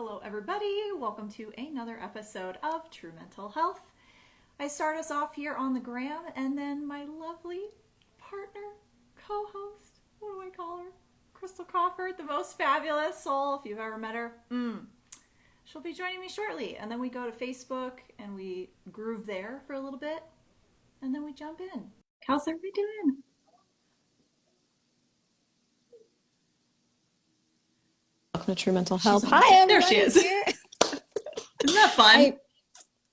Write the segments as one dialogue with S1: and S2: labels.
S1: Hello, everybody. Welcome to another episode of True Mental Health. I start us off here on the gram, and then my lovely partner, co-host, what do I call her? Crystal Crawford, the most fabulous soul, if you've ever met her. She'll be joining me shortly. And then we go to Facebook, and we groove there for a little bit, and then we jump in. How's everybody doing?
S2: Welcome to True Mental Health. Hi, everybody.
S1: There she is. Isn't that fun?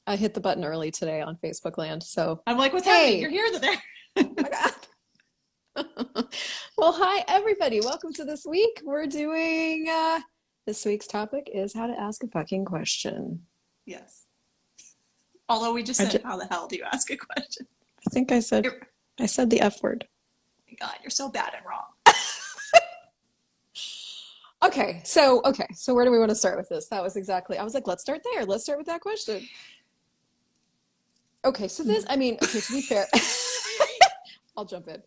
S2: I hit the button early today on Facebook land, so
S1: I'm like, what's happening? You're here today.
S2: Oh my God. Well, hi, everybody. Welcome to this week. We're doing, this week's topic is how to ask a fucking question.
S1: Yes. Although we just said, how the hell do you ask a question?
S2: I think I said the F word.
S1: Oh my God, you're so bad and wrong.
S2: Okay, so where do we want to start with this? That was exactly, I was like, let's start there. Let's start with that question. Okay, so this, to be fair, I'll jump in.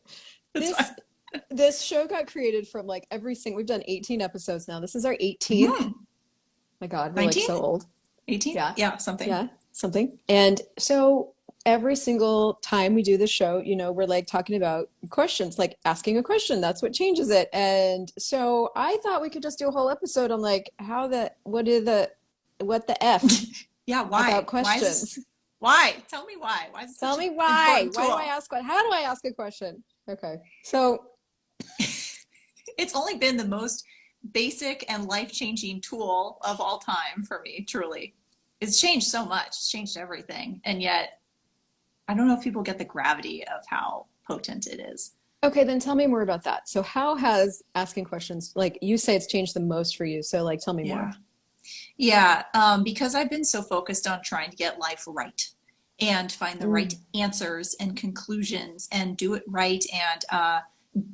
S2: This show got created from like we've done 18 episodes now. This is our 18th. My God, we're 19? Like so old.
S1: 18? Yeah, something.
S2: Yeah, something. And so every single time we do the show, we're like talking about questions, like asking a question. That's what changes it. And so I thought we could just do a whole episode on like what the F?
S1: Yeah, why?
S2: About questions.
S1: Why? Tell me why.
S2: Tell me why. Why do I ask what? How do I ask a question? Okay. So
S1: it's only been the most basic and life-changing tool of all time for me, truly. It's changed so much. It's changed everything. And yet I don't know if people get the gravity of how potent it is.
S2: Okay, then tell me more about that. So how has asking questions, like you say it's changed the most for you. So like, tell me more.
S1: Yeah, because I've been so focused on trying to get life right and find the right answers and conclusions and do it right and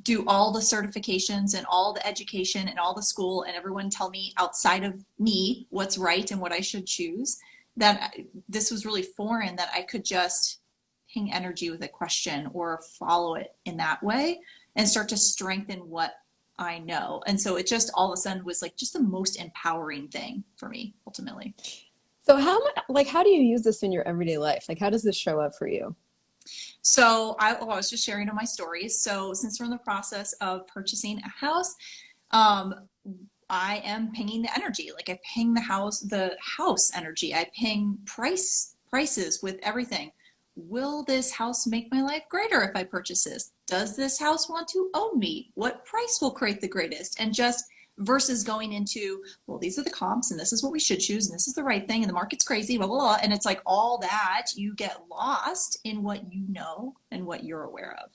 S1: do all the certifications and all the education and all the school and everyone tell me outside of me what's right and what I should choose, that this was really foreign, that I could just ping energy with a question or follow it in that way and start to strengthen what I know. And so it just all of a sudden was like just the most empowering thing for me ultimately.
S2: So how do you use this in your everyday life? Like how does this show up for you?
S1: So I was just sharing on my stories. So since we're in the process of purchasing a house, I am pinging the energy. Like I ping the house energy. I ping prices with everything. Will this house make my life greater if I purchase this? Does this house want to own me? What price will create the greatest? And just versus going into, well, these are the comps and this is what we should choose and this is the right thing and the market's crazy, blah, blah, blah. And it's like all that, you get lost in what you know and what you're aware of.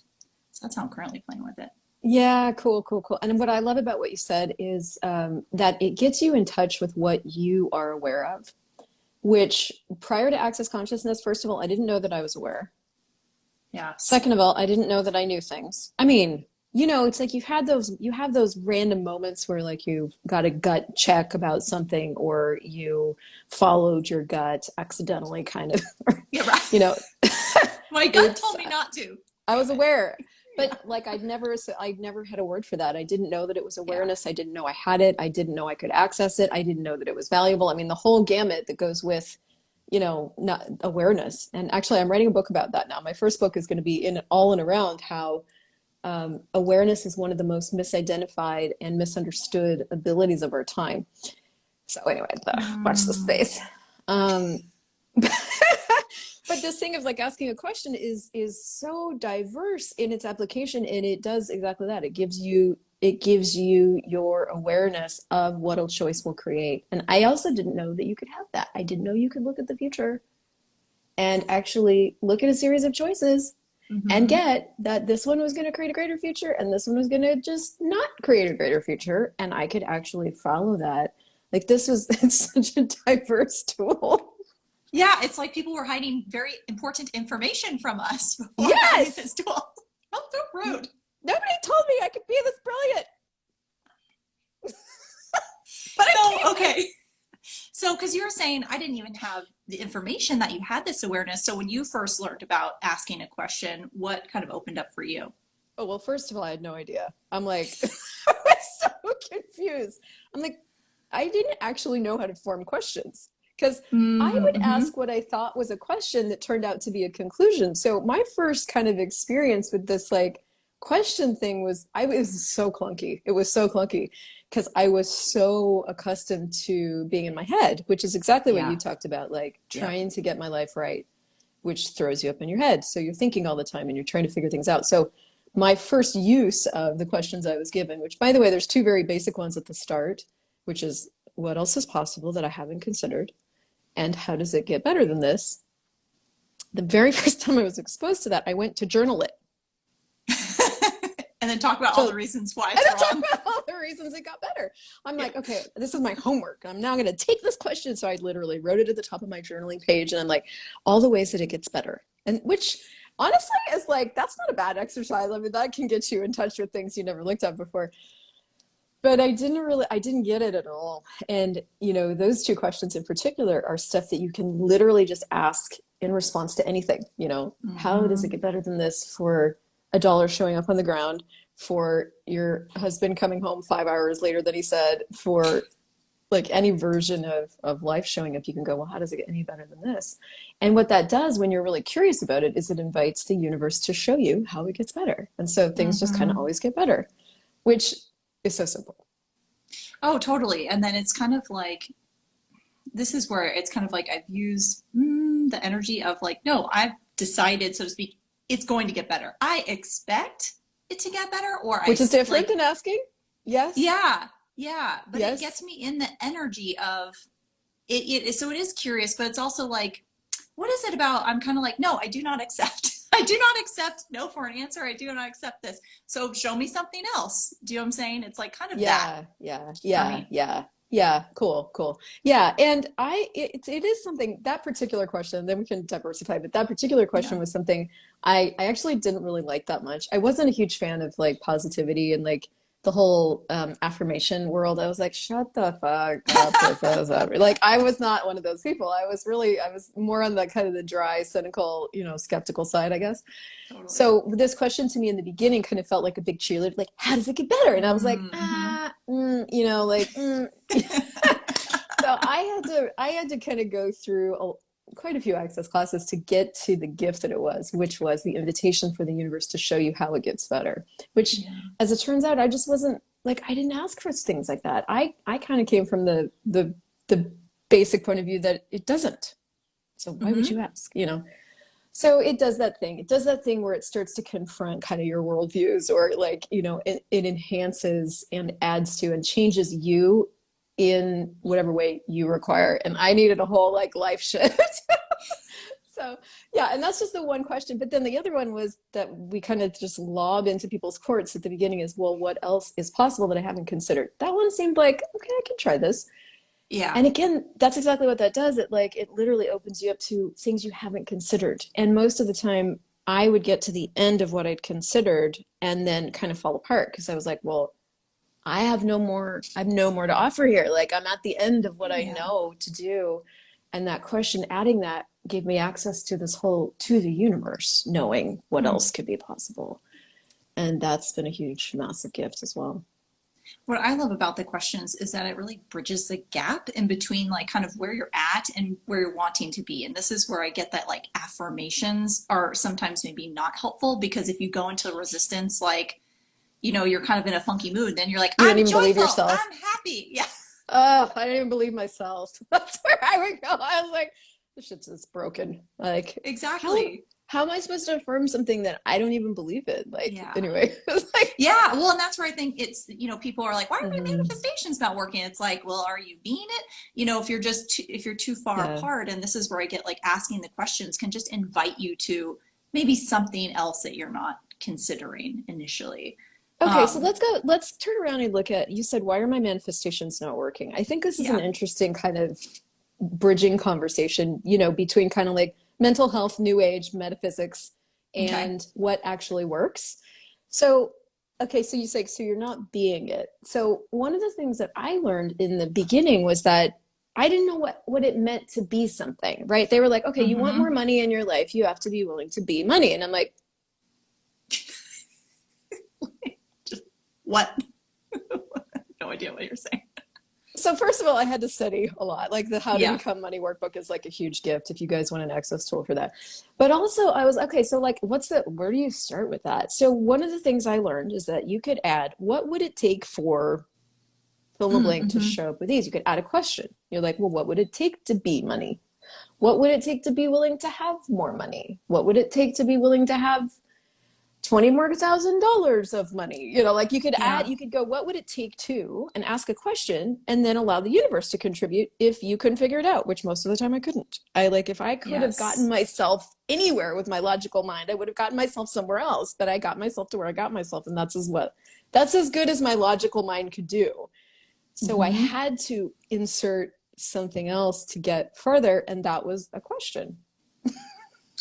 S1: So that's how I'm currently playing with it.
S2: Yeah, cool. And what I love about what you said is that it gets you in touch with what you are aware of. Which prior to Access Consciousness, first of all, I didn't know that I was aware.
S1: Yeah.
S2: Second of all, I didn't know that I knew things. I mean, it's like you have those random moments where like you've got a gut check about something or you followed your gut accidentally kind of,
S1: yeah, right. My gut told me not to.
S2: I was aware. But like I'd never had a word for that. I didn't know that it was awareness. I didn't know I had it. I didn't know I could access it. I didn't know that it was valuable. I mean, the whole gamut that goes with, not awareness. And actually, I'm writing a book about that now. My first book is going to be all in around how awareness is one of the most misidentified and misunderstood abilities of our time. So anyway, watch this space. But this thing of like asking a question is so diverse in its application, and it does exactly that. It gives you your awareness of what a choice will create. And I also didn't know that you could have that. I didn't know you could look at the future and actually look at a series of choices and get that this one was going to create a greater future and this one was going to just not create a greater future. And I could actually follow that. Like it's such a diverse tool.
S1: Yeah, it's like people were hiding very important information from us before
S2: yes!
S1: this tool. Oh, so rude.
S2: Nobody told me I could be this brilliant.
S1: But okay. So, because you were saying I didn't even have the information that you had this awareness. So when you first learned about asking a question, what kind of opened up for you?
S2: Oh, well, first of all, I had no idea. I'm like, I was so confused. I'm like, I didn't actually know how to form questions because I would
S1: Mm-hmm.
S2: ask what I thought was a question that turned out to be a conclusion. So my first kind of experience with this like question thing was it was so clunky. It was so clunky because I was so accustomed to being in my head, which is exactly what you
S1: Yeah.
S2: talked about, like
S1: Yep.
S2: trying to get my life right, which throws you up in your head. So you're thinking all the time and you're trying to figure things out. So my first use of the questions I was given, which by the way, there's two very basic ones at the start, which is what else is possible that I haven't considered? And how does it get better than this? The very first time I was exposed to that, I went to journal it.
S1: And then talk about all the
S2: So,
S1: reasons why
S2: and
S1: it's
S2: then talk
S1: wrong.
S2: about all the reasons it got better. I'm
S1: Yeah.
S2: like, okay, this is my homework. I'm now going to take this question. So I literally wrote it at the top of my journaling page. And I'm like, all the ways that it gets better. And which honestly is like, that's not a bad exercise. I mean, that can get you in touch with things you never looked at before. But I didn't get it at all. And, you know, those two questions in particular are stuff that you can literally just ask in response to anything. You know, how does it
S1: Mm-hmm.
S2: get better than this for a dollar showing up on the ground, for your husband coming home 5 hours later than he said, for like any version of life showing up, you can go, well, how does it get any better than this? And what that does when you're really curious about it is it invites the universe to show you how it gets better. And so things just kind of
S1: Mm-hmm.
S2: always get better, which is so simple.
S1: Oh, totally. And then it's kind of like, this is where it's kind of like I've used the energy of like, no, I've decided, so to speak, it's going to get better. I expect it to get better, or
S2: Which is different
S1: like,
S2: than asking. Yes.
S1: yeah, yeah. But it gets
S2: Yes.
S1: me in the energy of it. So it is curious, but it's also like, what is it about? I'm kind of like, no, I do not accept. I do not accept no for an answer. I do not accept this. So show me something else. Do you know what I'm saying? It's like kind of that
S2: Yeah. Yeah.
S1: for
S2: Yeah.
S1: me.
S2: Yeah. Yeah. Cool. Cool. Yeah. And it is something, that particular question, then we can diversify, but that particular question
S1: Yeah.
S2: was something I actually didn't really like that much. I wasn't a huge fan of like positivity and like the whole affirmation world. I was like, shut the fuck up with those. Like, I was not one of those people. I was more on the kind of the dry, cynical, you know, skeptical side, I guess.
S1: Totally.
S2: So this question to me in the beginning kind of felt like a big cheerleader, like, how does it get better? And I was like,
S1: Mm-hmm.
S2: you know, like, So I had to kind of go through quite a few access classes to get to the gift that it was, which was the invitation for the universe to show you how it gets better. Which,
S1: Yeah.
S2: as it turns out, I just wasn't like I didn't ask for things like that. I kind of came from the basic point of view that it doesn't. So why would
S1: Mm-hmm.
S2: you ask? You know. So it does that thing. It does that thing where it starts to confront kind of your worldviews, or like, you know, it enhances and adds to and changes you in whatever way you require. And I needed a whole like life shift. So yeah, and that's just the one question. But then the other one was that we kind of just lob into people's courts at the beginning is, well, what else is possible that I haven't considered? That one seemed like, okay, I can try this.
S1: Yeah.
S2: And again, that's exactly what that does. It literally opens you up to things you haven't considered. And most of the time I would get to the end of what I'd considered and then kind of fall apart because I was like, well, I have no more to offer here. Like I'm at the end of what I
S1: Yeah.
S2: know to do. And that question, adding that gave me access to to the universe, knowing what
S1: Hmm.
S2: else could be possible. And that's been a huge, massive gift as well.
S1: What I love about the questions is that it really bridges the gap in between like kind of where you're at and where you're wanting to be. And this is where I get that like affirmations are sometimes maybe not helpful because if you go into resistance, like, you know, you're kind of in a funky mood, then you're like,
S2: You don't
S1: I'm
S2: even believe
S1: joyful,
S2: yourself.
S1: I'm happy. Yeah,
S2: Oh, I didn't even believe myself. That's where I would go. I was like, this shit's just broken. Like, how
S1: exactly.
S2: how am I supposed to affirm something that I don't even believe in? Like,
S1: Yeah.
S2: anyway, it's like,
S1: Yeah, well, and that's where I think it's, you know, people are like, why are my
S2: mhm,
S1: manifestations not working? It's like, well, are you being it? You know, if you're just if you're too far
S2: yeah.
S1: apart, and this is where I get like asking the questions can just invite you to maybe something else that you're not considering initially.
S2: Okay, so
S1: Um,
S2: let's turn around and look at, you said, why are my manifestations not working? I think this is an
S1: yeah.
S2: interesting kind of bridging conversation, you know, between kind of like mental health, new age, metaphysics,
S1: Okay.
S2: and what actually works. So, okay, so you say, so you're not being it. So, one of the things that I learned in the beginning was that I didn't know what it meant to be something, right? They were like, okay, you want more
S1: Mm-hmm.
S2: money in your life, you have to be willing to be money. And I'm like,
S1: Just what? No idea what you're saying.
S2: So first of all, I had to study a lot. Like the How to
S1: Yeah.
S2: Become Money workbook is like a huge gift if you guys want an access tool for that. But also I was, okay, so like where do you start with that? So one of the things I learned is that you could add, what would it take for fill in the blank to
S1: Mm-hmm.
S2: show up with these? You could add a question. You're like, well, what would it take to be money? What would it take to be willing to have more money? What would it take to be willing to have $20,000 of money? You know, like you could add,
S1: Yeah.
S2: you could go, what would it take to, and ask a question and then allow the universe to contribute if you couldn't figure it out, which most of the time I couldn't. I like, if I could have gotten
S1: Yes.
S2: myself anywhere with my logical mind, I would have gotten myself somewhere else, but I got myself to where I got myself. And that's as good as my logical mind could do. So I
S1: Mm-hmm.
S2: had to insert something else to get further. And that was a question.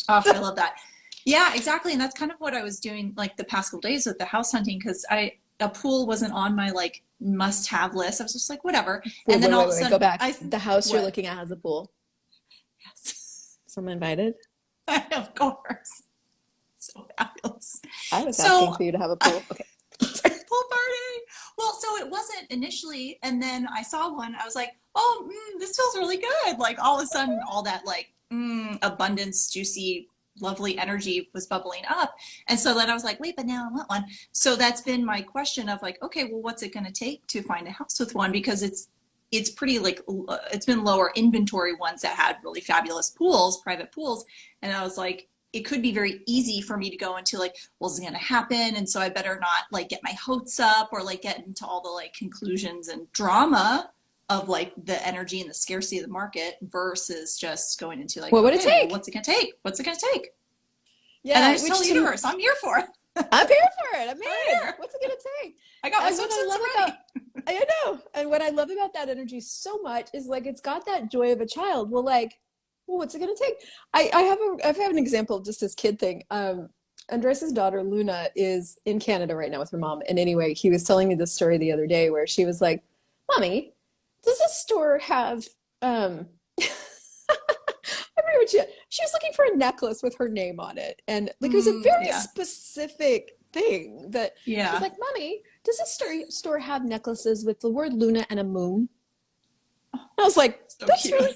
S1: Oh, I love that. Yeah, exactly. And that's kind of what I was doing like the past couple days with the house hunting, because a pool wasn't on my like must have list. I was just like, whatever.
S2: Wait,
S1: And then all of a
S2: go
S1: sudden
S2: back. The house you're
S1: what?
S2: looking at has a pool.
S1: Yes.
S2: Someone invited?
S1: Of course. So fabulous.
S2: I was
S1: So
S2: asking for you to have a pool. Okay.
S1: pool party. Well, so it wasn't initially, and then I saw one. I was like, "Oh, this feels really good!" Like all of a sudden, all that like abundance, juicy, lovely energy was bubbling up, and so then I was like, "Wait, but now I want one." So that's been my question of like, okay, well, what's it going to take to find a house with one? Because it's pretty like it's been lower inventory ones that had really fabulous pools, private pools, and I was like, it could be very easy for me to go into like, well, is it going to happen? And so I better not like get my hopes up or like get into all the like conclusions and drama of like the energy and the scarcity of the market versus just going into like,
S2: What would it
S1: okay, well,
S2: take?
S1: what's it going to take? What's it going to take?
S2: Yeah,
S1: And I just
S2: which
S1: tell the universe, I'm here for it.
S2: I'm here for it. I'm
S1: I'm
S2: in.
S1: here.
S2: What's it gonna take?
S1: I got my
S2: And what I
S1: swimsuits
S2: love
S1: ready.
S2: about, I know, and what I love about that energy so much is like it's got that joy of a child. Well, like, well, what's it gonna take? I have an example of just this kid thing. Andres' daughter Luna is in Canada right now with her mom. And anyway, he was telling me this story the other day where she was like, "Mommy, does this store have I remember she was looking for a necklace with her name on it. And like it was a very
S1: Yeah.
S2: specific thing that
S1: Yeah.
S2: she's like, "Mommy, does this store have necklaces with the word Luna and a moon?" I was like,
S1: So
S2: "That's
S1: cute.
S2: really,"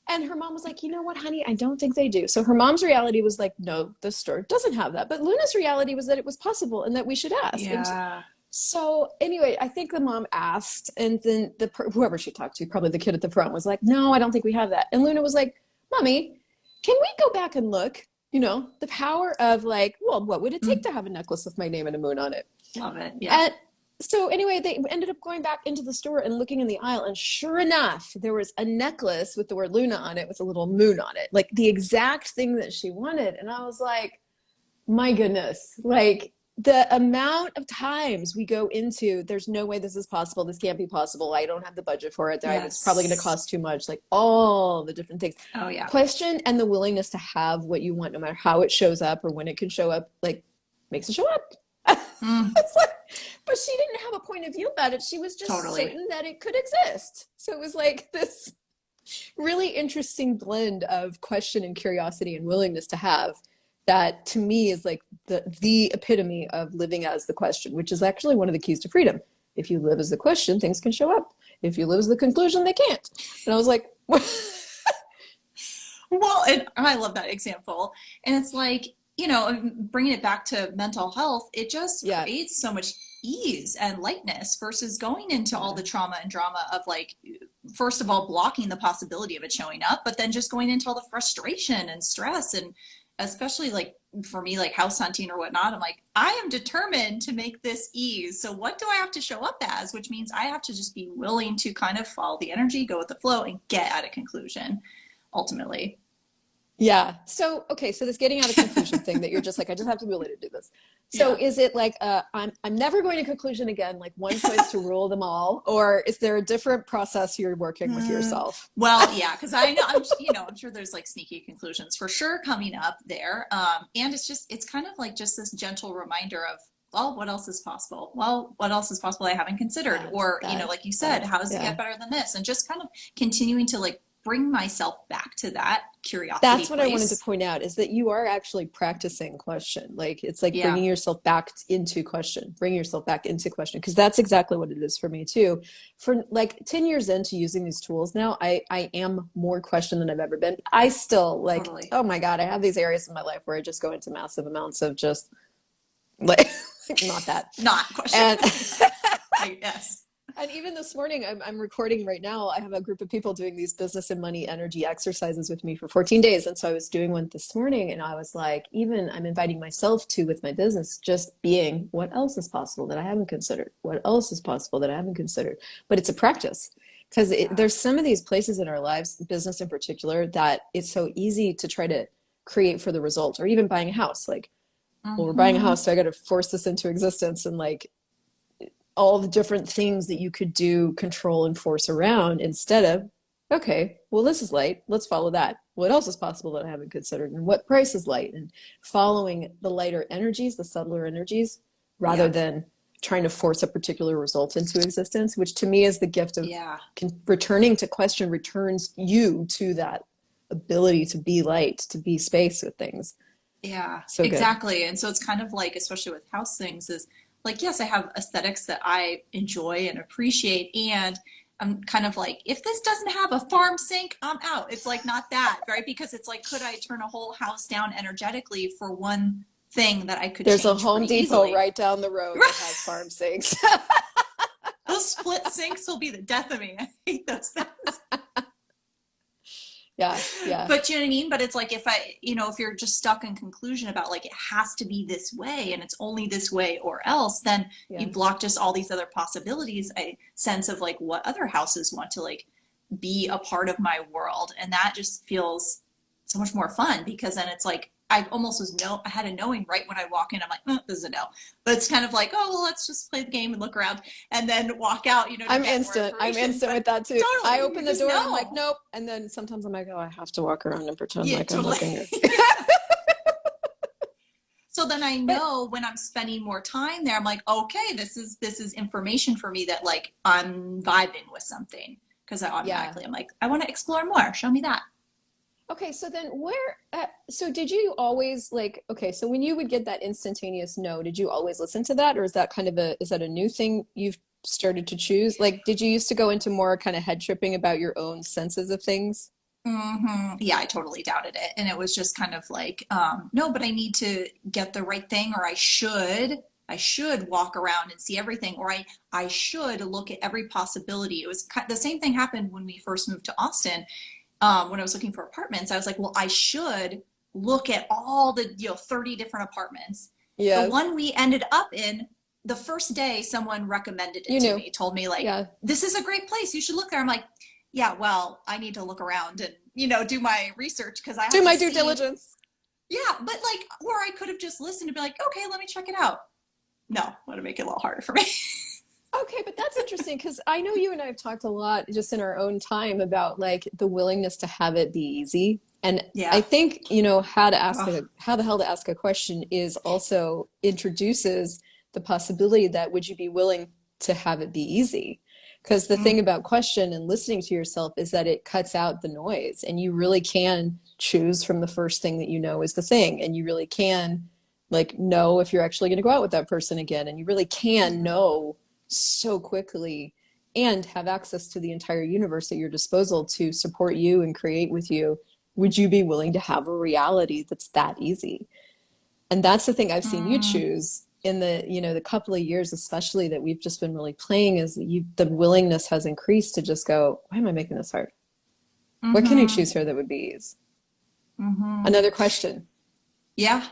S2: and her mom was like, "You know what, honey? I don't think they do." So her mom's reality was like, "No, the store doesn't have that." But Luna's reality was that it was possible and that we should ask. And
S1: Yeah.
S2: so anyway, I think the mom asked, and then whoever she talked to, probably the kid at the front, was like, "No, I don't think we have that." And Luna was like, "Mommy, can we go back and look? You know, the power of like, well, what would it take to have a necklace with my name and a moon on it?"
S1: Love it. Yeah.
S2: And so anyway, they ended up going back into the store and looking in the aisle, and sure enough, there was a necklace with the word Luna on it with a little moon on it, like the exact thing that she wanted. And I was like, my goodness, like the amount of times we go into, there's no way this is possible. This can't be possible. I don't have the budget for it. It's probably going to
S1: Yes.
S2: cost too much. Like all the different things.
S1: Oh yeah.
S2: Question and the willingness to have what you want, no matter how it shows up or when it can show up, like makes it show up.
S1: Mm,
S2: It's like, but she didn't have a point of view about it. She was just
S1: totally.
S2: certain that it could exist. So it was like this really interesting blend of question and curiosity and willingness to have that to me is like the epitome of living as the question, which is actually one of the keys to freedom. If you live as the question, things can show up. If you live as the conclusion, they can't. And I was like,
S1: Well, and I love that example. And it's like, you know, bringing it back to mental health, it just
S2: yeah,
S1: creates so much ease and lightness versus going into all the trauma and drama of like, first of all, blocking the possibility of it showing up, but then just going into all the frustration and stress. And especially like for me, like house hunting or whatnot, I'm like, I am determined to make this ease. So what do I have to show up as? Which means I have to just be willing to kind of follow the energy, go with the flow, and get at a conclusion ultimately.
S2: yeah. So, okay. So this getting out of conclusion thing that you're just like, I just have to be willing to do this. So
S1: Yeah.
S2: is it like, I'm never going to conclusion again, like one choice to rule them all? Or is there a different process you're working with yourself?
S1: Well, yeah, because I know I'm sure there's like sneaky conclusions for sure coming up there. And it's kind of like just this gentle reminder of, well, what else is possible? Well, what else is possible I haven't considered? Or, like you said, how does it
S2: yeah.
S1: get better than this? And just kind of continuing to like bring myself back to that curiosity
S2: That's what I wanted to
S1: place.
S2: point out is that you are actually practicing question. Like it's like
S1: Yeah,
S2: bringing yourself back into question, bring yourself back into question. Because that's exactly what it is for me too. For like 10 years into using these tools now, I am more question than I've ever been. I still like,
S1: totally.
S2: oh my God, I have these areas in my life where I just go into massive amounts of just like not that.
S1: Not question.
S2: And
S1: Yes.
S2: and even this morning, I'm recording right now. I have a group of people doing these business and money energy exercises with me for 14 days. And so I was doing one this morning and I was like, even I'm inviting myself to with my business, just being what else is possible that I haven't considered? What else is possible that I haven't considered? But it's a practice because
S1: Yeah.
S2: there's some of these places in our lives, business in particular, that it's so easy to try to create for the result or even buying a house. Like, well, we're buying a
S1: Mm-hmm.
S2: house, so I got to force this into existence. And like, all the different things that you could do, control, and force around instead of, okay, well, this is light. Let's follow that. What else is possible that I haven't considered? And what price is light? And following the lighter energies, the subtler energies, rather
S1: Yeah.
S2: than trying to force a particular result into existence, which to me is the gift of
S1: Yeah.
S2: returning to question, returns you to that ability to be light, to be space with things.
S1: Yeah,
S2: So good.
S1: exactly. And so it's kind of like, especially with house things, is like, yes, I have aesthetics that I enjoy and appreciate. And I'm kind of like, if this doesn't have a farm sink, I'm out. It's like not that, right? Because it's like, could I turn a whole house down energetically for one thing that I could
S2: There's a
S1: change
S2: Home
S1: pretty
S2: Depot
S1: easily?
S2: right down the road that has farm sinks.
S1: Those split sinks will be the death of me. I hate those things.
S2: Yeah, yeah,
S1: But you know what I mean? But it's like if I, if you're just stuck in conclusion about like it has to be this way and it's only this way or else, then you
S2: yeah.
S1: block just all these other possibilities, a sense of like what other houses want to like be a part of my world. And that just feels so much more fun because then it's like I almost I had a knowing right when I walk in. I'm like, this is a no. But it's kind of like, oh, well, let's just play the game and look around and then walk out, to
S2: I'm
S1: get more
S2: instant. I'm
S1: information.
S2: instant
S1: But
S2: with that too. I
S1: totally, you
S2: open the
S1: just
S2: door and I'm like,
S1: know.
S2: nope. And then sometimes I'm like, oh, I have to walk around and pretend
S1: Yeah,
S2: like I'm
S1: totally.
S2: looking at.
S1: So then I
S2: But
S1: know when I'm spending more time there, I'm like, okay, this is information for me that like I'm vibing with something because I
S2: yeah.
S1: automatically I'm like, I want to explore more. Show me that.
S2: Okay, so then so did you always like, okay, so when you would get that instantaneous no, did you always listen to that? Or is that kind of is that a new thing you've started to choose? Like, did you used to go into more kind of head tripping about your own senses of things?
S1: Yeah, I totally doubted it, and it was just kind of like, no, but I need to get the right thing, or I should walk around and see everything, or I should look at every possibility. It was the same thing happened when we first moved to Austin. When I was looking for apartments, I was like, well, I should look at all the 30 different apartments. The
S2: Yes.
S1: one we ended up in, the first day someone recommended it
S2: You
S1: to
S2: knew.
S1: me, told me like,
S2: Yeah.
S1: this is a great place, you should look there. I'm like, yeah, well, I need to look around and do my research because I
S2: Do
S1: have to
S2: my due
S1: see.
S2: diligence.
S1: Yeah, but like, or I could have just listened and be like, okay, let me check it out. No, I want to make it a little harder for me.
S2: Okay, but that's interesting because I know you and I have talked a lot just in our own time about like the willingness to have it be easy. And I
S1: Yeah.
S2: think,
S1: Ugh.
S2: how the hell to ask a question is also introduces the possibility that would you be willing to have it be easy? Because the thing
S1: Mm.
S2: about question and listening to yourself is that it cuts out the noise and you really can choose from the first thing that you know is the thing. And you really can like know if you're actually going to go out with that person again. And you really can
S1: Mhm.
S2: know so quickly and have access to the entire universe at your disposal to support you and create with you. Would you be willing to have a reality that's that easy? And that's the thing I've seen you
S1: Mm.
S2: choose in the couple of years, especially that we've just been really playing, is that the willingness has increased to just go, why am I making this hard? What can you
S1: Mhm.
S2: choose here that would be ease?
S1: Mhm.
S2: Another question.
S1: Yeah.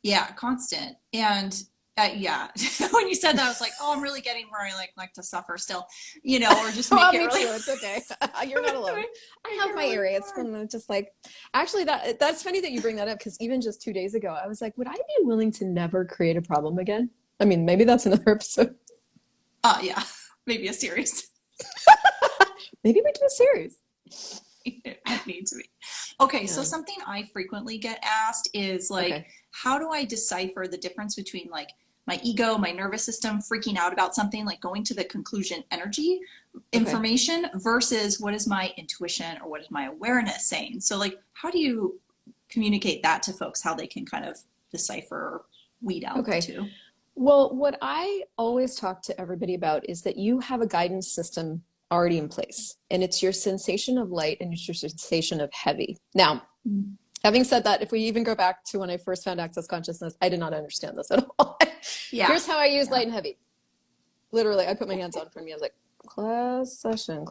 S1: Yeah, constant. And yeah, when you said that, I was like, oh, I'm really getting where I like to suffer still, or just make
S2: Well,
S1: it
S2: me
S1: really
S2: too. It's okay. You're not alone. I
S1: make
S2: have
S1: it
S2: my
S1: really
S2: areas.
S1: hard.
S2: I'm just like, actually, that's funny that you bring that up because even just 2 days ago, I was like, would I be willing to never create a problem again? I mean, maybe that's another episode.
S1: Yeah, maybe a series.
S2: Maybe we do a series.
S1: It needs to be. Okay, so
S2: Yeah.
S1: something I frequently get asked is like,
S2: Okay.
S1: how do I decipher the difference between like my ego, my nervous system freaking out about something, like going to the conclusion energy
S2: Okay.
S1: information versus what is my intuition or what is my awareness saying. So like, how do you communicate that to folks, how they can kind of decipher or weed out the
S2: Okay.
S1: two?
S2: Well, what I always talk to everybody about is that you have a guidance system already in place, and it's your sensation of light and it's your sensation of heavy. Now, having said that, if we even go back to when I first found Access Consciousness, I did not understand this at all.
S1: Yeah.
S2: Here's how I use light and heavy. Literally, I put my hands on for me. I was like, class session.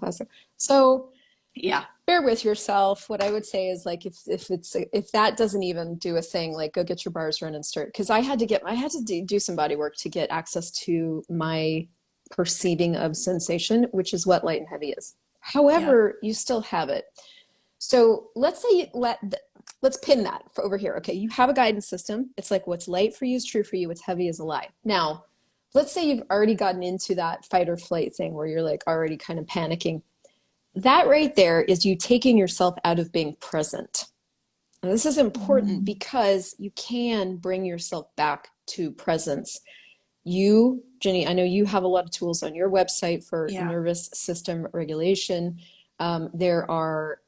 S2: So
S1: Yeah.
S2: bear with yourself. What I would say is like, if that doesn't even do a thing, like go get your bars run and start. Because I had to do some body work to get access to my perceiving of sensation, which is what light and heavy is. However, you still have it. So let's say let's pin that for over here. Okay, you have a guidance system. It's like what's light for you is true for you. What's heavy is a lie. Now, let's say you've already gotten into that fight or flight thing where you're like already kind of panicking. That right there is you taking yourself out of being present. And this is important because you can bring yourself back to presence. You, Jenny, I know you have a lot of tools on your website for nervous system regulation. There are,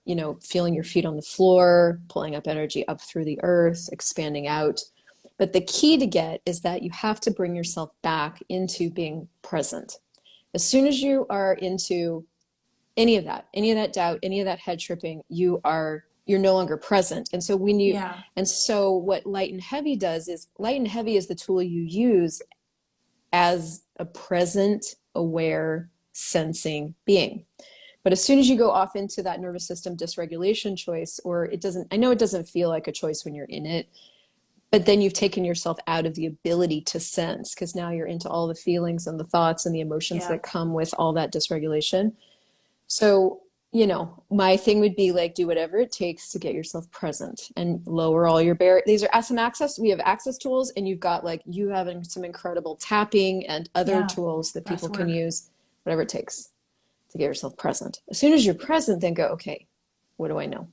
S2: feeling your feet on the floor, pulling up energy up through the earth, expanding out. But the key to get is that you have to bring yourself back into being present. As soon as you are into any of that doubt, any of that head tripping, you're no longer present. And so so what light and heavy does is light and heavy is the tool you use as a present, aware, sensing being. But as soon as you go off into that nervous system dysregulation choice, I know it doesn't feel like a choice when you're in it, but then you've taken yourself out of the ability to sense, because now you're into all the feelings and the thoughts and the emotions that come with all that dysregulation. So, my thing would be like, do whatever it takes to get yourself present and lower all your barriers. These are some access. We have access tools, and you've got you having some incredible tapping and other tools that people can use, whatever it takes to get yourself present. As soon as you're present, then go, okay, what do I know?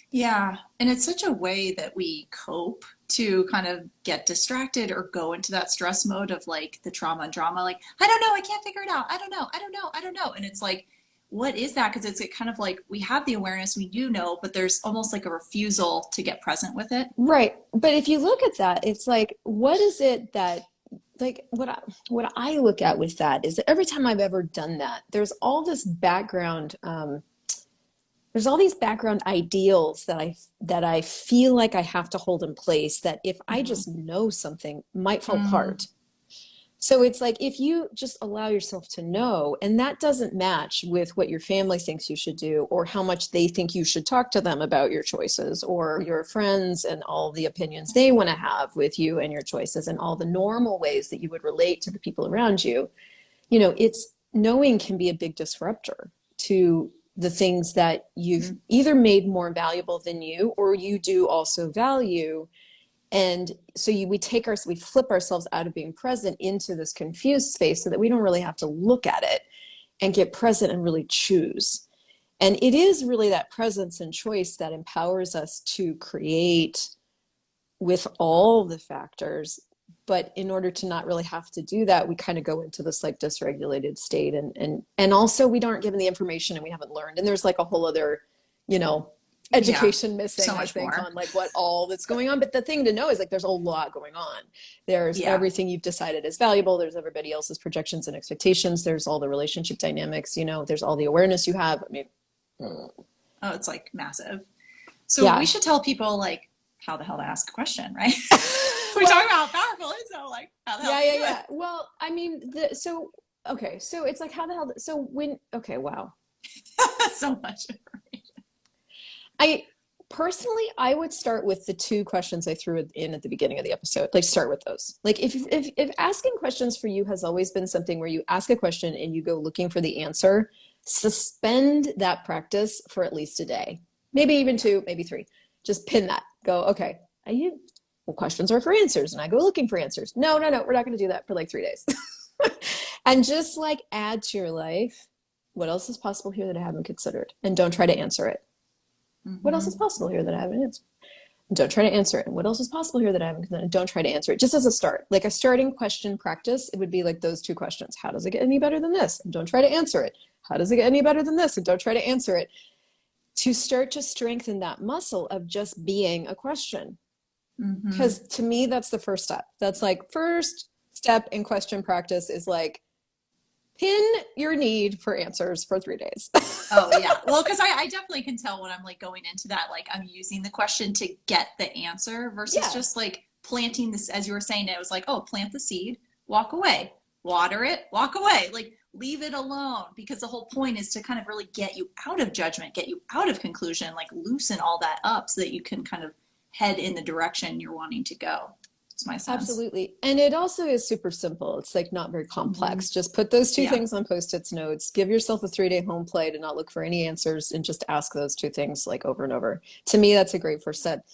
S1: Yeah. And it's such a way that we cope to kind of get distracted or go into that stress mode of like the trauma and drama. Like, I don't know, I can't figure it out. I don't know. And it's like, what is that? Because it's kind of like we have the awareness, we do know, but there's almost like a refusal to get present with it.
S2: Right. But if you look at that, it's like, what is it that, like, what I look at with that is that every time I've ever done that, there's all this background, there's all these background ideals that I feel like I have to hold in place, that if I just know something might fall apart. So it's like, if you just allow yourself to know, and that doesn't match with what your family thinks you should do, or how much they think you should talk to them about your choices, or your friends and all the opinions they want to have with you and your choices, and all the normal ways that you would relate to the people around you, it's knowing can be a big disruptor to the things that you've either made more valuable than you, or you do also value. And so we flip ourselves out of being present into this confused space so that we don't really have to look at it and get present and really choose. And it is really that presence and choice that empowers us to create with all the factors. But in order to not really have to do that, we kind of go into this like dysregulated state. And also we aren't given the information, and we haven't learned. And there's like a whole other, education missing,
S1: so
S2: I
S1: much
S2: think,
S1: more
S2: on like what all that's going on. But the thing to know is like there's a lot going on. There's everything you've decided is valuable. There's everybody else's projections and expectations. There's all the relationship dynamics, there's all the awareness you have. I mean,
S1: oh, it's like massive. So we should tell people like how the hell to ask a question, right? We talk about how powerful it is, so like how the hell do you do it?
S2: Well, I mean, so it's like how the hell, wow.
S1: So much information.
S2: I would start with the two questions I threw in at the beginning of the episode. Like, start with those. Like, if asking questions for you has always been something where you ask a question and you go looking for the answer, suspend that practice for at least a day, maybe even 2, maybe 3. Just pin that. Go, okay, questions are for answers, and I go looking for answers. No, we're not going to do that for like 3 days. And just like add to your life, what else is possible here that I haven't considered? And don't try to answer it. What else is possible here that I haven't answered? Don't try to answer it. And what else is possible here that I haven't considered? Don't try to answer it. Just as a start, like a starting question practice, it would be like those two questions. How does it get any better than this? And don't try to answer it. How does it get any better than this? And don't try to answer it. To start to strengthen that muscle of just being a question. Because to me, that's the first step. That's like first step in question practice is like pin your need for answers for 3 days.
S1: Oh yeah. Well, because I definitely can tell when I'm like going into that, like I'm using the question to get the answer versus just like planting this, as you were saying, it was like, oh, plant the seed, walk away, water it, walk away, like leave it alone, because the whole point is to kind of really get you out of judgment, get you out of conclusion, like loosen all that up so that you can kind of head in the direction you're wanting to go. It's my sense.
S2: Absolutely. And it also is super simple. It's like not very complex. Just put those two things on Post-its notes, give yourself a 3-day home play to not look for any answers and just ask those two things like over and over. To me, that's a great first step.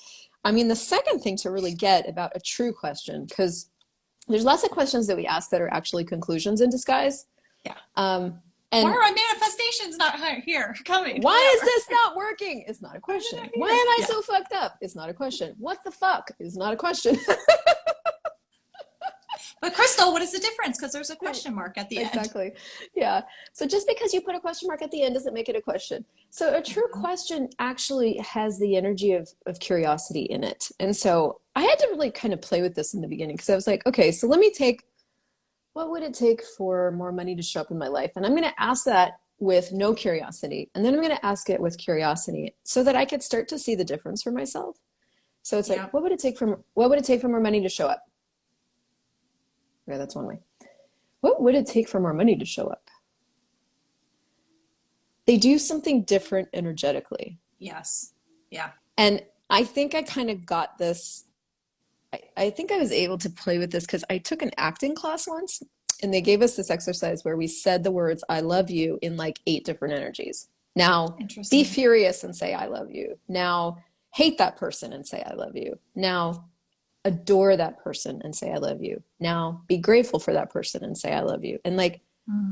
S2: I mean, the second thing to really get about a true question, because there's lots of questions that we ask that are actually conclusions in disguise.
S1: Yeah.
S2: And
S1: why are my manifestations not here coming?
S2: Why is this not working? It's not a question. Why am I so fucked up? It's not a question. What the fuck is not a question.
S1: But Crystal, what is the difference? Because there's a question mark at the end.
S2: Exactly. Yeah. So just because you put a question mark at the end doesn't make it a question. So a true question actually has the energy of curiosity in it. And so I had to really kind of play with this in the beginning because I was like, okay, so let me take, what would it take for more money to show up in my life? And I'm going to ask that with no curiosity. And then I'm going to ask it with curiosity so that I could start to see the difference for myself. So it's like, what would it take for more money to show up? Okay, that's one way. What would it take for more money to show up? They do something different energetically.
S1: Yes. Yeah.
S2: And I think I kind of got this. I think I was able to play with this because I took an acting class once and they gave us this exercise where we said the words, I love you in like 8 different energies. Now, be furious and say, I love you. Now, hate that person and say, I love you. Now, adore that person and say, I love you. Now, be grateful for that person and say, I love you. And like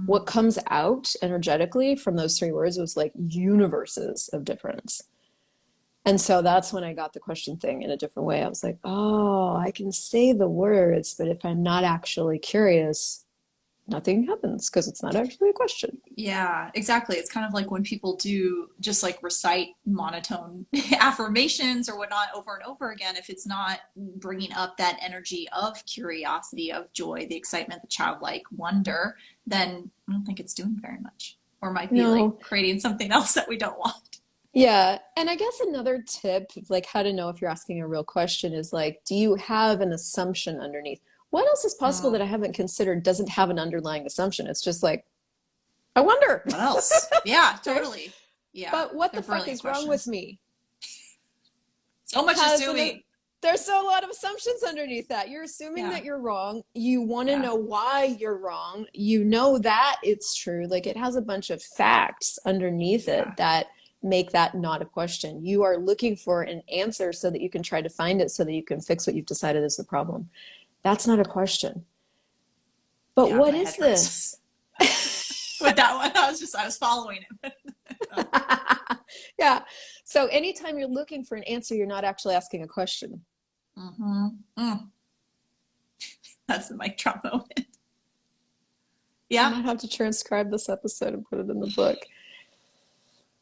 S2: what comes out energetically from those 3 words was like universes of difference. And so that's when I got the question thing in a different way. I was like, oh, I can say the words, but if I'm not actually curious, nothing happens because it's not actually a question.
S1: Yeah, exactly. It's kind of like when people do just like recite monotone affirmations or whatnot over and over again, if it's not bringing up that energy of curiosity, of joy, the excitement, the childlike wonder, then I don't think it's doing very much, or might be like creating something else that we don't want.
S2: Yeah. And I guess another tip, like how to know if you're asking a real question is like, do you have an assumption underneath? What else is possible that I haven't considered doesn't have an underlying assumption? It's just like, I wonder.
S1: What else? Yeah, totally. Yeah.
S2: But what the fuck is wrong with me?
S1: So much assuming.
S2: There's a lot of assumptions underneath that. You're assuming that you're wrong. You want to know why you're wrong. You know that it's true. Like it has a bunch of facts underneath it that make that not a question. You are looking for an answer so that you can try to find it so that you can fix what you've decided is the problem. That's not a question. But what is this?
S1: With that one, I was following him.
S2: Yeah. So anytime you're looking for an answer, you're not actually asking a question.
S1: That's the mic drop moment. Yeah.
S2: I might have to transcribe this episode and put it in the book.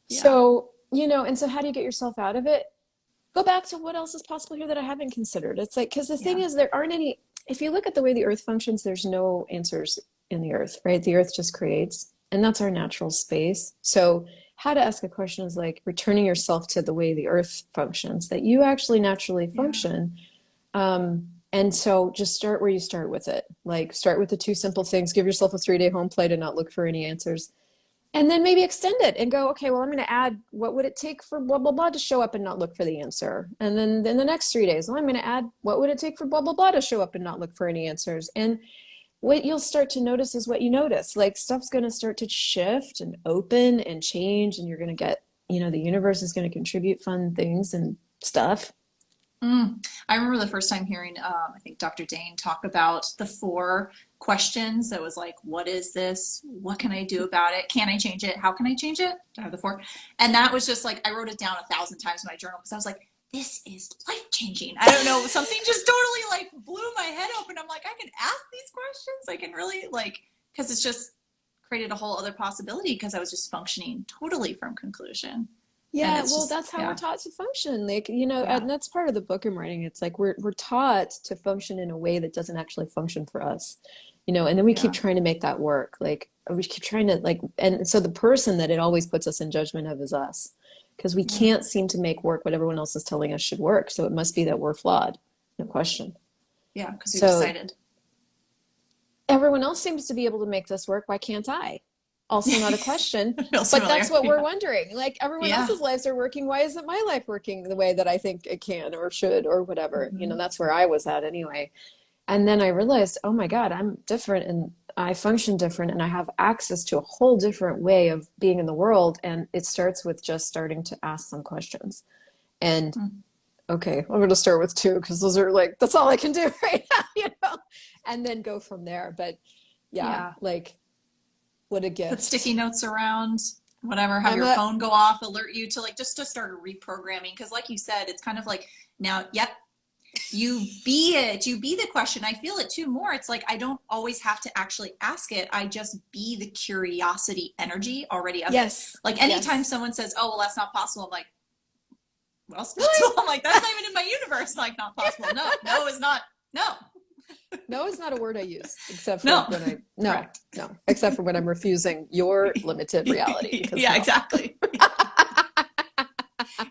S2: Yeah. So, and so how do you get yourself out of it? Go back to what else is possible here that I haven't considered. It's like, because the thing is, there aren't any, if you look at the way the earth functions, there's no answers in the earth, right? The earth just creates, and that's our natural space. So how to ask a question is like returning yourself to the way the earth functions, that you actually naturally function. And so just start where you start with it. Like start with the 2 simple things, give yourself a 3-day home play to not look for any answers. And then maybe extend it and go, okay, well, I'm going to add, what would it take for blah, blah, blah to show up and not look for the answer? And then in the next 3 days, well, I'm going to add, what would it take for blah, blah, blah to show up and not look for any answers? And what you'll start to notice is what you notice. Like stuff's going to start to shift and open and change. And you're going to get, the universe is going to contribute fun things and stuff.
S1: I remember the first time hearing, I think Dr. Dane talk about the 4 questions. That was like, what is this? What can I do about it? Can I change it? How can I change it? I have the 4. And that was just like, I wrote it down 1,000 times in my journal because I was like, this is life-changing. I don't know, something just totally like blew my head open. I'm like, I can ask these questions. I can really like, because it's just created a whole other possibility because I was just functioning totally from conclusion. And
S2: Yeah,
S1: it's
S2: well,
S1: just,
S2: that's how we're
S1: yeah,
S2: taught to function. Like, you know,
S1: yeah,
S2: and that's part of the book I'm writing. It's like we're taught to function in a way that doesn't actually function for us. You know, and then we keep
S1: yeah.
S2: trying to make that work. Like we keep trying to like, and so the person that it always puts us in judgment of is us, because we
S1: Yeah.
S2: can't seem to make work what everyone else is telling us should work. So it must be that we're flawed, no question.
S1: Yeah, because we've
S2: So
S1: decided.
S2: everyone else seems to be able to make this work. Why can't I? Also not a question,
S1: Feels
S2: but
S1: familiar.
S2: that's what we're
S1: Yeah.
S2: wondering. Like everyone
S1: Yeah.
S2: else's lives are working. Why isn't my life working the way that I think it can or should or whatever? You know,
S1: Hmm.
S2: that's where I was at anyway. And then I realized, oh my God, I'm different and I function different and I have access to a whole different way of being in the world. And it starts with just starting to ask some questions. And okay, I'm going to start with two because those are like, that's all I can do right now, you know, and then go from there. But yeah,
S1: Yeah.
S2: like what a
S1: Put sticky
S2: gift.
S1: notes around, whatever, have
S2: I'm
S1: your
S2: a,
S1: phone go off, alert you to like just to start reprogramming. Because like you said, it's kind of like now, yep, you be it, you be the question. I feel it too more. It's like I don't always have to actually ask it. I just be the curiosity energy already of it.
S2: yes,
S1: Like anytime
S2: yes.
S1: someone says, oh, well, that's not possible, I'm like, what else is possible? I'm like, that's not even in my universe. Like, not possible. No, no is not. No,
S2: No is not a word I use except for
S1: no.
S2: when no,
S1: Correct.
S2: no, except for when I'm refusing your limited reality because
S1: Yeah,
S2: no.
S1: exactly.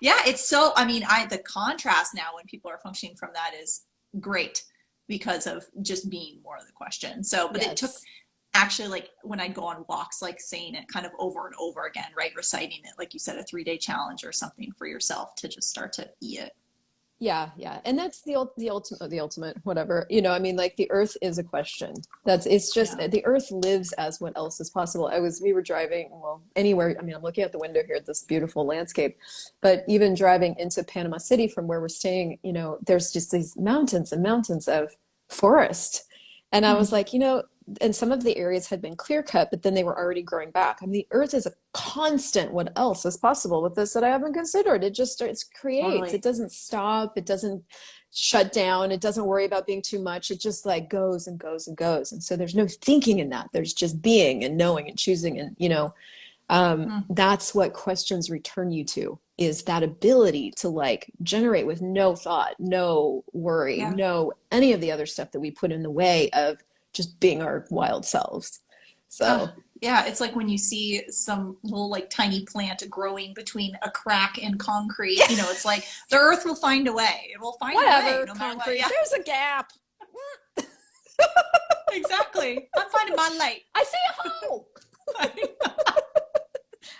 S1: Yeah, it's so, I mean, the contrast now when people are functioning from that is great because of just being more of the question. So, but it took
S2: Yes.
S1: actually like when I go on walks, like saying it kind of over and over again, right? Reciting it, like you said, a 3-day challenge or something for yourself to just start to eat it.
S2: Yeah, yeah. And that's the ultimate, whatever. You know, I mean, like the earth is a question. It's just
S1: Yeah.
S2: the earth lives as what else is possible. We were driving, well, anywhere. I mean, I'm looking out the window here at this beautiful landscape, but even driving into Panama City from where we're staying, you know, there's just these mountains and mountains of forest. And I was
S1: Hmm.
S2: like, you know, and some of the areas had been clear cut, but then they were already growing back. I mean, the earth is a constant. What else is possible with this that I haven't considered? It just starts, creates. It
S1: Totally.
S2: doesn't stop. It doesn't shut down. It doesn't worry about being too much. It just like goes and goes and goes. And so there's no thinking in that. There's just being and knowing and choosing. And, you know,
S1: Hmm.
S2: that's what questions return you to is that ability to like generate with no thought, no worry,
S1: Yeah.
S2: no any of the other stuff that we put in the way of just being our wild selves. So
S1: Yeah, it's like when you see some little like tiny plant growing between a crack in concrete, you know, it's like the earth will find a way. It will find a way
S2: whatever,
S1: no matter what.
S2: concrete,
S1: Yeah,
S2: there's a gap.
S1: exactly. I'm finding my light.
S2: I see a hole.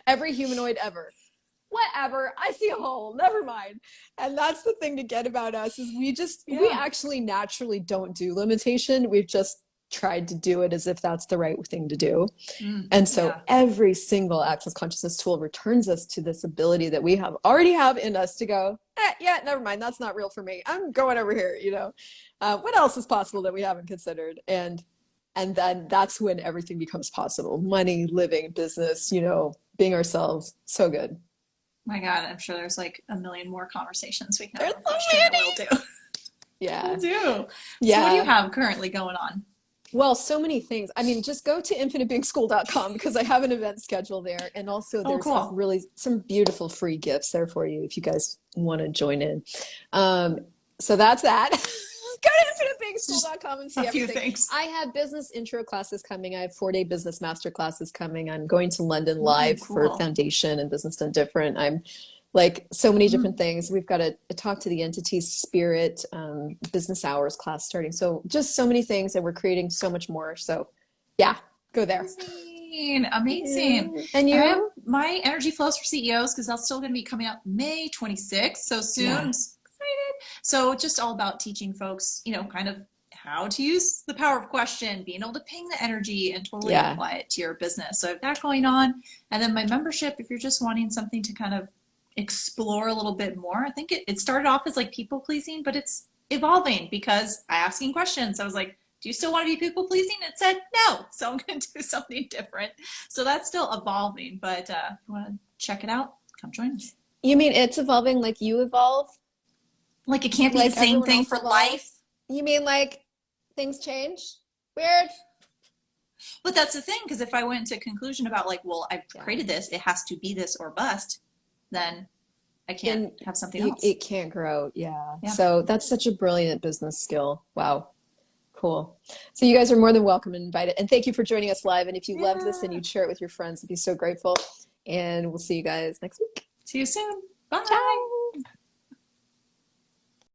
S2: Every humanoid ever. Whatever, I see a hole, never mind. And that's the thing to get about us is we
S1: Yeah.
S2: actually naturally don't do limitation. We've just tried to do it as if that's the right thing to do. And so
S1: Yeah.
S2: every single access consciousness tool returns us to this ability that we have already have in us to go, yeah, never mind, that's not real for me. I'm going over here, you know. What else is possible that we haven't considered? And then that's when everything becomes possible. Money, living, business, you know, being ourselves. So good.
S1: My God, I'm sure there's like a million more conversations we can have
S2: There's
S1: on
S2: so
S1: question that we'll
S2: many.
S1: do. We'll
S2: Yeah.
S1: do. So what do you
S2: Yeah.
S1: have currently going on?
S2: Well, so many things. I mean, just go to infinitebeingSchool.com because I have an event schedule there. And also
S1: Oh,
S2: there's a
S1: cool.
S2: really some beautiful free gifts there for you if you guys want to join in. Um, so that's that. Go to
S1: Just
S2: infinitebeingSchool.com and
S1: a
S2: see
S1: few
S2: everything.
S1: things.
S2: I have business intro classes coming. I have 4-day business master classes coming. I'm going to London
S1: Ooh,
S2: live for
S1: cool.
S2: Foundation and Business Done Different. I'm like so many different
S1: Mm.
S2: things. We've got a talk to the entities spirit, business hours class starting. So just so many things and we're creating so much more. So yeah, go there.
S1: Amazing.
S2: Yeah.
S1: Amazing.
S2: And
S1: And I have
S2: you?
S1: my energy flows for CEOs because that's still going to be coming out May 26th. So soon.
S2: Yeah.
S1: I'm so excited. So just all about teaching folks, you know, kind of how to use the power of question, being able to ping the energy and totally
S2: Yeah.
S1: apply it to your business. So I have that going on. And then my membership, if you're just wanting something to kind of explore a little bit more, I think it started off as like people pleasing, but it's evolving because I asking questions. I was like, do you still want to be people pleasing? It said no. So I'm going to do something different. So that's still evolving, but if you want to check it out, come join us.
S2: You mean it's evolving like you evolve?
S1: Like it can't be the
S2: Like
S1: same
S2: everyone
S1: thing
S2: else
S1: for
S2: evolves?
S1: life.
S2: You mean like things change? Weird.
S1: But that's the thing, because if I went to a conclusion about like, well, I've
S2: Yeah.
S1: created this, it has to be this or bust, then I can't have something else.
S2: It can't grow. Yeah.
S1: Yeah.
S2: So that's such a brilliant business skill. Wow. Cool. So you guys are more than welcome and invited. And thank you for joining us live. And if you loved this and you'd share it with your friends, I'd be so grateful. And we'll see you guys next week.
S1: See you soon. Bye.
S2: Ciao.